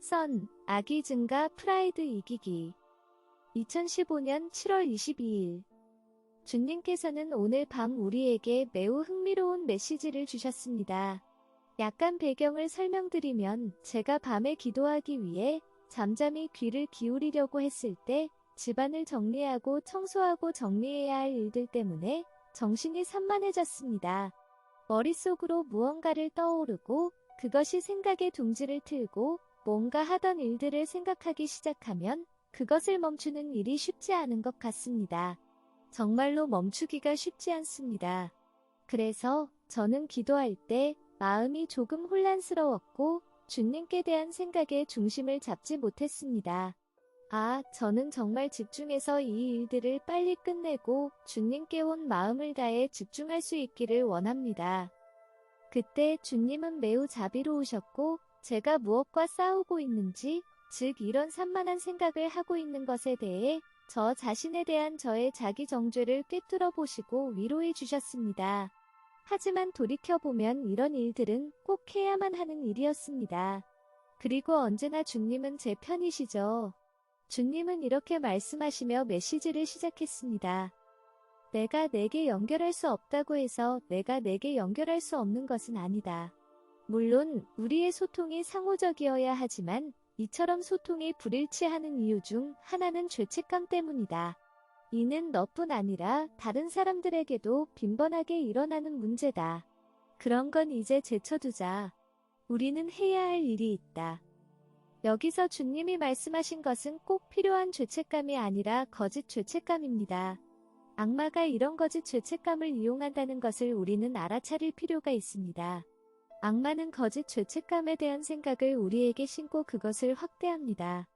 선, 악의 증가, 프라이드 이기기. 2015년 7월 22일. 주님께서는 오늘 밤 우리에게 매우 흥미로운 메시지를 주셨습니다. 약간 배경을 설명드리면 제가 밤에 기도하기 위해 잠잠히 귀를 기울이려고 했을 때 집안을 정리하고 청소하고 정리해야 할 일들 때문에 정신이 산만해졌습니다. 머릿속으로 무언가를 떠오르고 그것이 생각의 둥지를 틀고 뭔가 하던 일들을 생각하기 시작하면 그것을 멈추는 일이 쉽지 않은 것 같습니다. 정말로 멈추기가 쉽지 않습니다. 그래서 저는 기도할 때 마음이 조금 혼란스러웠고 주님께 대한 생각의 중심을 잡지 못했습니다. 저는 정말 집중해서 이 일들을 빨리 끝내고 주님께 온 마음을 다해 집중할 수 있기를 원합니다. 그때 주님은 매우 자비로우셨고 제가 무엇과 싸우고 있는지, 즉 이런 산만한 생각을 하고 있는 것에 대해 저 자신에 대한 저의 자기 정죄를 꿰뚫어 보시고 위로해 주셨습니다. 하지만 돌이켜보면 이런 일들은 꼭 해야만 하는 일이었습니다. 그리고 언제나 주님은 제 편이시죠. 주님은 이렇게 말씀하시며 메시지를 시작했습니다. 내가 내게 연결할 수 없다고 해서 내가 내게 연결할 수 없는 것은 아니다. 물론 우리의 소통이 상호적이어야 하지만 이처럼 소통이 불일치하는 이유 중 하나는 죄책감 때문이다. 이는 너뿐 아니라 다른 사람들에게도 빈번하게 일어나는 문제다. 그런 건 이제 제쳐두자. 우리는 해야 할 일이 있다. 여기서 주님이 말씀하신 것은 꼭 필요한 죄책감이 아니라 거짓 죄책감입니다. 악마가 이런 거짓 죄책감을 이용한다는 것을 우리는 알아차릴 필요가 있습니다. 악마는 거짓 죄책감에 대한 생각을 우리에게 심고 그것을 확대합니다.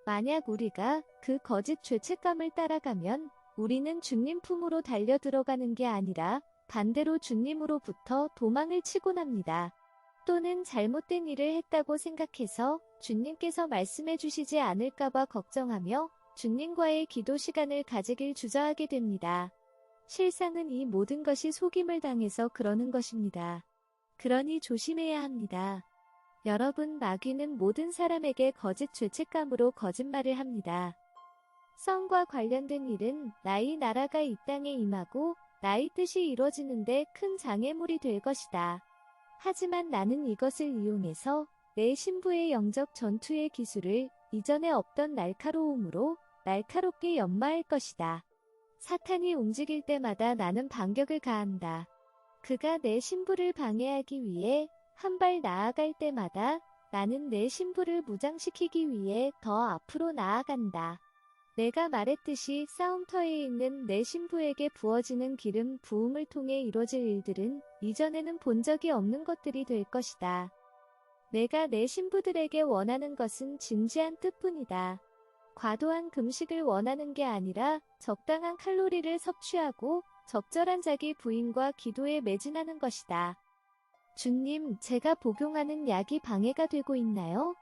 만약 우리가 그 거짓 죄책감을 따라가면 우리는 주님 품으로 달려 들어가는 게 아니라 반대로 주님으로부터 도망을 치곤 합니다. 또는 잘못된 일을 했다고 생각해서 주님께서 말씀해 주시지 않을까봐 걱정하며 주님과의 기도 시간을 가지길 주저하게 됩니다. 실상은 이 모든 것이 속임을 당해서 그러는 것입니다. 그러니 조심해야 합니다. 여러분, 마귀는 모든 사람에게 거짓 죄책감으로 거짓말을 합니다. 성과 관련된 일은 나의 나라가 이 땅에 임하고 나의 뜻이 이루어지는데 큰 장애물이 될 것이다. 하지만 나는 이것을 이용해서 내 신부의 영적 전투의 기술을 이전에 없던 날카로움으로 날카롭게 연마할 것이다. 사탄이 움직일 때마다 나는 반격을 가한다. 그가 내 신부를 방해하기 위해 한 발 나아갈 때마다 나는 내 신부를 무장시키기 위해 더 앞으로 나아간다. 내가 말했듯이 싸움터에 있는 내 신부에게 부어지는 기름 부음을 통해 이루어질 일들은 이전에는 본 적이 없는 것들이 될 것이다. 내가 내 신부들에게 원하는 것은 진지한 뜻뿐이다. 과도한 금식을 원하는 게 아니라 적당한 칼로리를 섭취하고 적절한 자기 부인과 기도에 매진하는 것이다. 주님, 제가 복용하는 약이 방해가 되고 있나요?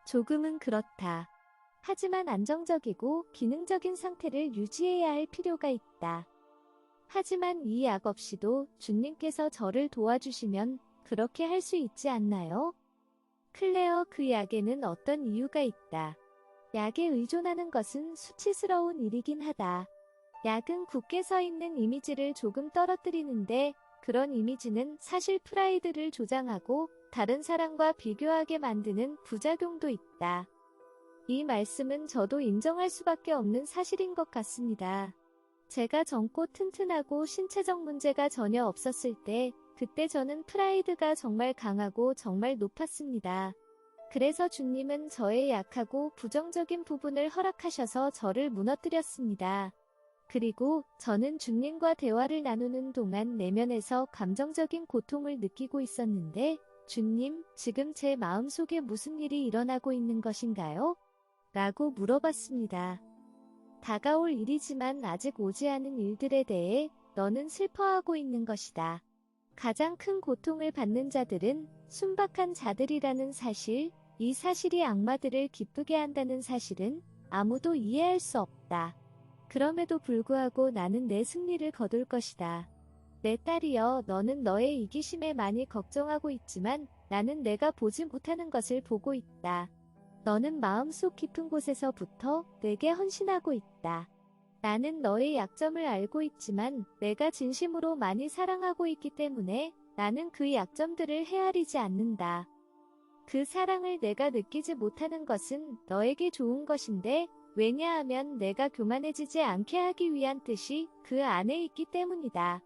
조금은 그렇다. 하지만 안정적이고 기능적인 상태를 유지해야 할 필요가 있다. 하지만 이 약 없이도 주님께서 저를 도와주시면 그렇게 할 수 있지 않나요? 클레어, 그 약에는 어떤 이유가 있다. 약에 의존하는 것은 수치스러운 일이긴 하다. 약은 굳게 서 있는 이미지를 조금 떨어뜨리는데 그런 이미지는 사실 프라이드를 조장하고 다른 사람과 비교하게 만드는 부작용도 있다. 이 말씀은 저도 인정할 수밖에 없는 사실인 것 같습니다. 제가 젊고 튼튼하고 신체적 문제가 전혀 없었을 때 그때 저는 프라이드가 정말 강하고 정말 높았습니다. 그래서 주님은 저의 약하고 부정적인 부분을 허락하셔서 저를 무너뜨렸습니다. 그리고 저는 주님과 대화를 나누는 동안 내면에서 감정적인 고통을 느끼고 있었는데 주님, 지금 제 마음속에 무슨 일이 일어나고 있는 것인가요? 라고 물어봤습니다. 다가올 일이지만 아직 오지 않은 일들에 대해 너는 슬퍼하고 있는 것이다. 가장 큰 고통을 받는 자들은 순박한 자들이라는 사실, 이 사실이 악마들을 기쁘게 한다는 사실은 아무도 이해할 수 없다. 그럼에도 불구하고 나는 내 승리를 거둘 것이다. 내 딸이여, 너는 너의 이기심에 많이 걱정하고 있지만 나는 내가 보지 못하는 것을 보고 있다. 너는 마음속 깊은 곳에서부터 내게 헌신하고 있다. 나는 너의 약점을 알고 있지만 내가 진심으로 많이 사랑하고 있기 때문에 나는 그 약점들을 헤아리지 않는다. 그 사랑을 내가 느끼지 못하는 것은 너에게 좋은 것인데 왜냐하면 내가 교만해지지 않게 하기 위한 뜻이 그 안에 있기 때문이다.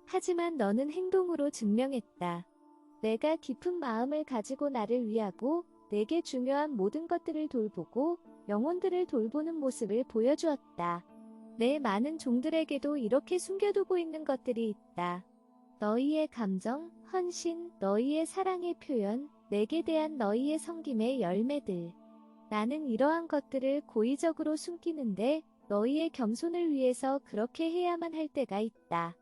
하지만 너는 행동으로 증명했다. 내가 깊은 마음을 가지고 나를 위하고 내게 중요한 모든 것들을 돌보고 영혼들을 돌보는 모습을 보여주었다. 내 많은 종들에게도 이렇게 숨겨두고 있는 것들이 있다. 너희의 감정, 헌신, 너희의 사랑의 표현, 내게 대한 너희의 섬김의 열매들. 나는 이러한 것들을 고의적으로 숨기는데 너희의 겸손을 위해서 그렇게 해야만 할 때가 있다.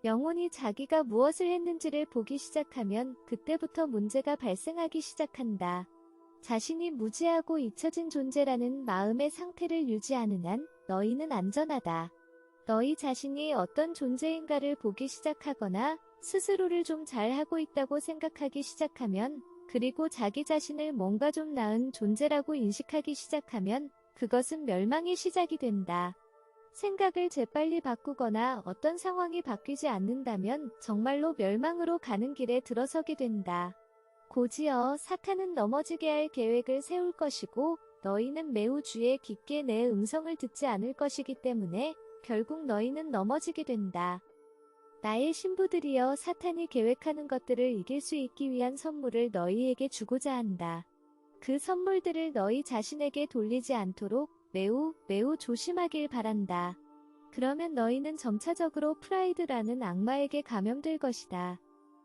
영혼이 자기가 무엇을 했는지를 보기 시작하면 그때부터 문제가 발생하기 시작한다. 자신이 무지하고 잊혀진 존재라는 마음의 상태를 유지하는 한 너희는 안전하다. 너희 자신이 어떤 존재인가를 보기 시작하거나 스스로를 좀 잘하고 있다고 생각하기 시작하면 그리고 자기 자신을 뭔가 좀 나은 존재라고 인식하기 시작하면 그것은 멸망의 시작이 된다. 생각을 재빨리 바꾸거나 어떤 상황이 바뀌지 않는다면 정말로 멸망으로 가는 길에 들어서게 된다. 곧이어 사탄은 넘어지게 할 계획을 세울 것이고 너희는 매우 주의 깊게 내 음성을 듣지 않을 것이기 때문에 결국 너희는 넘어지게 된다. 나의 신부들이여 사탄이 계획하는 것들을 이길 수 있기 위한 선물을 너희에게 주고자 한다. 그 선물들을 너희 자신에게 돌리지 않도록 매우 조심하길 바란다. 그러면 너희는 점차적으로 프라이드라는 악마에게 감염될 것이다.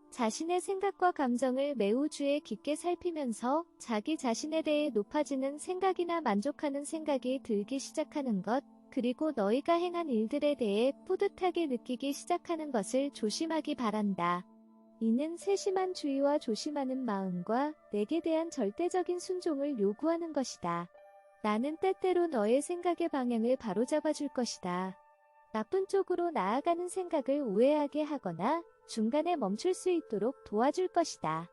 자신의 생각과 감정을 매우 주의 깊게 살피면서 자기 자신에 대해 높아지는 생각이나 만족하는 생각이 들기 시작하는 것, 그리고 너희가 행한 일들에 대해 뿌듯하게 느끼기 시작하는 것을 조심하기 바란다. 이는 세심한 주의와 조심하는 마음과 내게 대한 절대적인 순종을 요구하는 것이다. 나는 때때로 너의 생각의 방향을 바로잡아 줄 것이다. 나쁜 쪽으로 나아가는 생각을 오해하게 하거나 중간에 멈출 수 있도록 도와줄 것이다.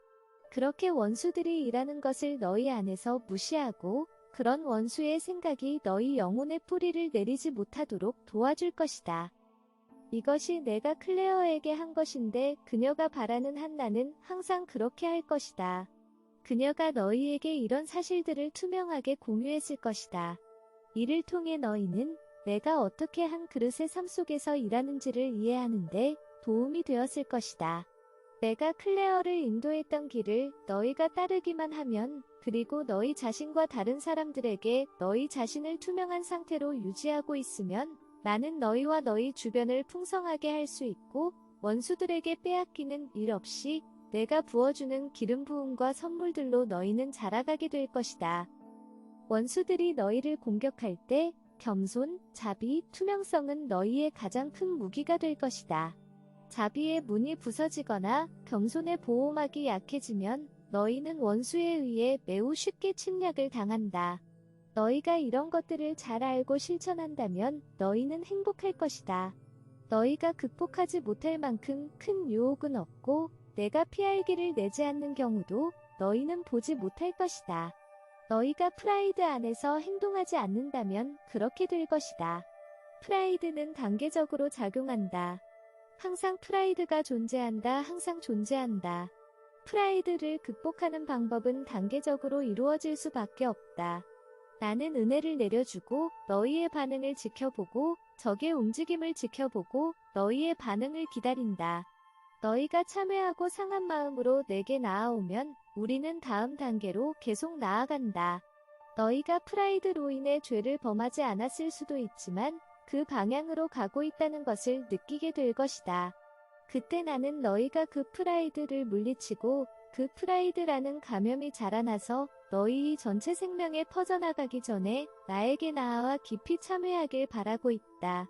그렇게 원수들이 일하는 것을 너희 안에서 무시하고 그런 원수의 생각이 너희 영혼의 뿌리를 내리지 못하도록 도와줄 것이다. 이것이 내가 클레어에게 한 것인데 그녀가 바라는 한 나는 항상 그렇게 할 것이다. 그녀가 너희에게 이런 사실들을 투명하게 공유했을 것이다. 이를 통해 너희는 내가 어떻게 한 그릇의 삶 속에서 일하는지를 이해하는데 도움이 되었을 것이다. 내가 클레어를 인도했던 길을 너희가 따르기만 하면 그리고 너희 자신과 다른 사람들에게 너희 자신을 투명한 상태로 유지하고 있으면 나는 너희와 너희 주변을 풍성하게 할 수 있고 원수들에게 빼앗기는 일 없이 내가 부어주는 기름 부음과 선물들로 너희는 자라가게 될 것이다. 원수들이 너희를 공격할 때 겸손, 자비, 투명성은 너희의 가장 큰 무기가 될 것이다. 자비의 문이 부서지거나 겸손의 보호막이 약해지면 너희는 원수에 의해 매우 쉽게 침략을 당한다. 너희가 이런 것들을 잘 알고 실천한다면 너희는 행복할 것이다. 너희가 극복하지 못할 만큼 큰 유혹은 없고 내가 피할 길을 내지 않는 경우도 너희는 보지 못할 것이다. 너희가 프라이드 안에서 행동하지 않는다면 그렇게 될 것이다. 프라이드는 단계적으로 작용한다. 항상 프라이드가 존재한다. 항상 존재한다. 프라이드를 극복하는 방법은 단계적으로 이루어질 수밖에 없다. 나는 은혜를 내려주고 너희의 반응을 지켜보고 적의 움직임을 지켜보고 너희의 반응을 기다린다. 너희가 참회하고 상한 마음으로 내게 나아오면 우리는 다음 단계로 계속 나아간다. 너희가 프라이드로 인해 죄를 범하지 않았을 수도 있지만 그 방향으로 가고 있다는 것을 느끼게 될 것이다. 그때 나는 너희가 그 프라이드를 물리치고 그 프라이드라는 감염이 자라나서 너희 전체 생명에 퍼져나가기 전에 나에게 나아와 깊이 참회하길 바라고 있다.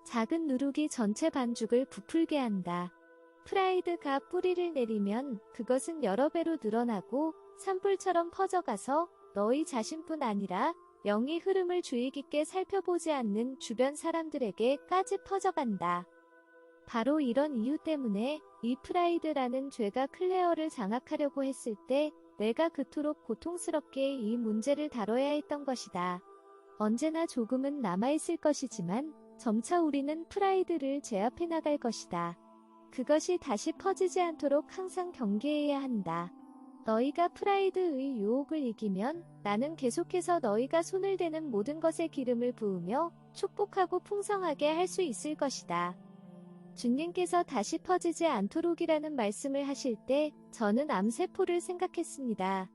작은 누룩이 전체 반죽을 부풀게 한다. 프라이드가 뿌리를 내리면 그것은 여러 배로 늘어나고 산불처럼 퍼져가서 너희 자신뿐 아니라 영의 흐름을 주의 깊게 살펴보지 않는 주변 사람들에게까지 퍼져간다. 바로 이런 이유 때문에 이 프라이드라는 죄가 클레어를 장악하려고 했을 때 내가 그토록 고통스럽게 이 문제를 다뤄야 했던 것이다. 언제나 조금은 남아있을 것이지만 점차 우리는 프라이드를 제압해 나갈 것이다. 그것이 다시 퍼지지 않도록 항상 경계해야 한다. 너희가 프라이드의 유혹을 이기면 나는 계속해서 너희가 손을 대는 모든 것에 기름을 부으며 축복하고 풍성하게 할 수 있을 것이다. 주님께서 다시 퍼지지 않도록이라는 말씀을 하실 때 저는 암세포를 생각했습니다.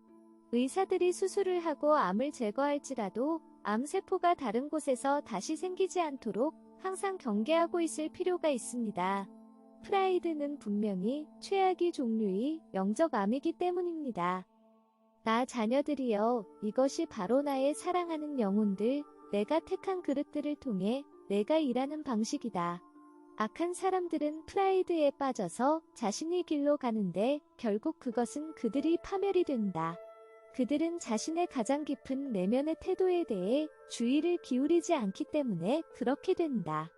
의사들이 수술을 하고 암을 제거할지라도 암세포가 다른 곳에서 다시 생기지 않도록 항상 경계하고 있을 필요가 있습니다. 프라이드는 분명히 최악의 종류의 영적 암이기 때문입니다. 나 자녀들이여, 이것이 바로 나의 사랑하는 영혼들, 내가 택한 그릇들을 통해 내가 일하는 방식이다. 악한 사람들은 프라이드에 빠져서 자신의 길로 가는데 결국 그것은 그들이 파멸이 된다. 그들은 자신의 가장 깊은 내면의 태도에 대해 주의를 기울이지 않기 때문에 그렇게 된다.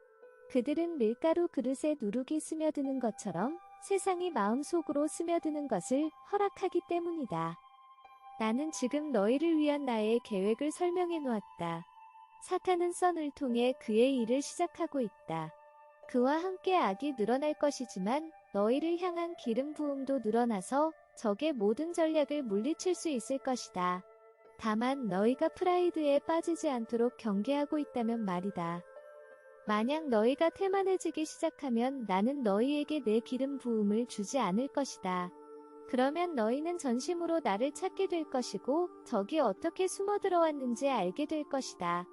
그들은 밀가루 그릇에 누룩이 스며드는 것처럼 세상이 마음속으로 스며드는 것을 허락하기 때문이다. 나는 지금 너희를 위한 나의 계획을 설명해 놓았다. 사탄은 선을 통해 그의 일을 시작하고 있다. 그와 함께 악이 늘어날 것이지만 너희를 향한 기름 부음도 늘어나서 적의 모든 전략을 물리칠 수 있을 것이다. 다만 너희가 프라이드에 빠지지 않도록 경계하고 있다면 말이다. 만약 너희가 태만해지기 시작하면 나는 너희에게 내 기름 부음을 주지 않을 것이다. 그러면 너희는 전심으로 나를 찾게 될 것이고 적이 어떻게 숨어 들어왔는지 알게 될 것이다.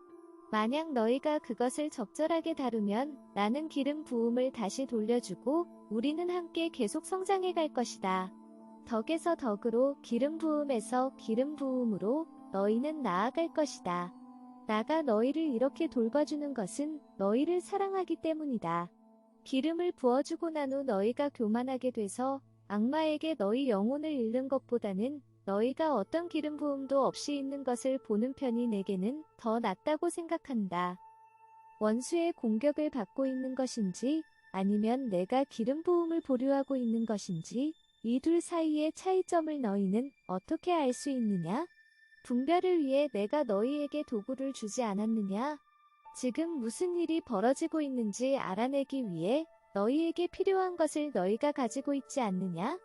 만약 너희가 그것을 적절하게 다루면 나는 기름 부음을 다시 돌려주고 우리는 함께 계속 성장해 갈 것이다. 덕에서 덕으로 기름 부음에서 기름 부음으로 너희는 나아갈 것이다. 나가 너희를 이렇게 돌봐주는 것은 너희를 사랑하기 때문이다. 기름을 부어주고 난 후 너희가 교만하게 돼서 악마에게 너희 영혼을 잃는 것보다는 너희가 어떤 기름 부음도 없이 있는 것을 보는 편이 내게는 더 낫다고 생각한다. 원수의 공격을 받고 있는 것인지 아니면 내가 기름 부음을 보류하고 있는 것인지 이 둘 사이의 차이점을 너희는 어떻게 알 수 있느냐? 분별을 위해 내가 너희에게 도구를 주지 않았느냐? 지금 무슨 일이 벌어지고 있는지 알아내기 위해 너희에게 필요한 것을 너희가 가지고 있지 않느냐?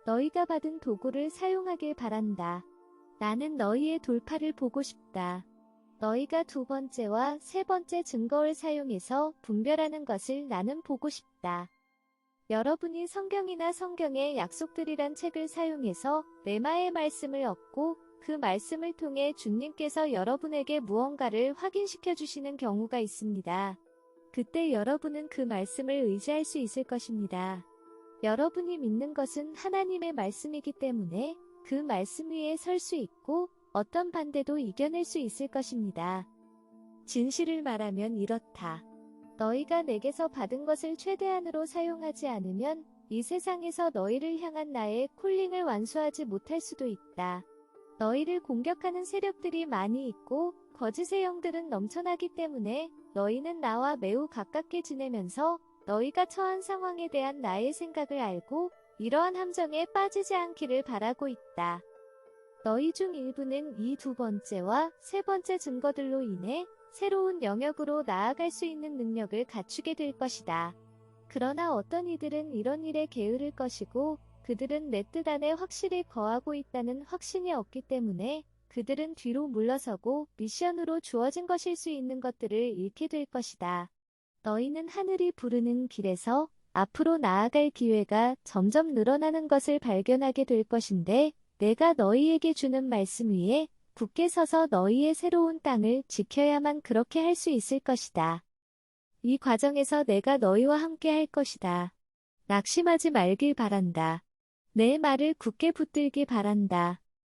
너희가 받은 도구를 사용하길 바란다. 나는 너희의 돌파를 보고 싶다. 너희가 두 번째와 세 번째 증거를 사용해서 분별하는 것을 나는 보고 싶다. 여러분이 성경이나 성경의 약속들이란 책을 사용해서 레마의 말씀을 얻고 그 말씀을 통해 주님께서 여러분에게 무언가를 확인시켜 주시는 경우가 있습니다. 그때 여러분은 그 말씀을 의지할 수 있을 것입니다. 여러분이 믿는 것은 하나님의 말씀이기 때문에 그 말씀 위에 설 수 있고 어떤 반대도 이겨낼 수 있을 것입니다. 진실을 말하면 이렇다. 너희가 내게서 받은 것을 최대한으로 사용하지 않으면 이 세상에서 너희를 향한 나의 콜링을 완수하지 못할 수도 있다. 너희를 공격하는 세력들이 많이 있고 거짓의 영들은 넘쳐나기 때문에 너희는 나와 매우 가깝게 지내면서 너희가 처한 상황에 대한 나의 생각을 알고 이러한 함정에 빠지지 않기를 바라고 있다. 너희 중 일부는 이 두 번째와 세 번째 증거들로 인해 새로운 영역으로 나아갈 수 있는 능력을 갖추게 될 것이다. 그러나 어떤 이들은 이런 일에 게으를 것이고 그들은 내 뜻 안에 확실히 거하고 있다는 확신이 없기 때문에 그들은 뒤로 물러서고 미션으로 주어진 것일 수 있는 것들을 잃게 될 것이다. 너희는 하늘이 부르는 길에서 앞으로 나아갈 기회가 점점 늘어나는 것을 발견하게 될 것인데 내가 너희에게 주는 말씀 위에 굳게 서서 너희의 새로운 땅을 지켜야만 그렇게 할 수 있을 것이다. 이 과정에서 내가 너희와 함께 할 것이다. 낙심하지 말길 바란다. 내 말을 굳게 붙들기 바란다.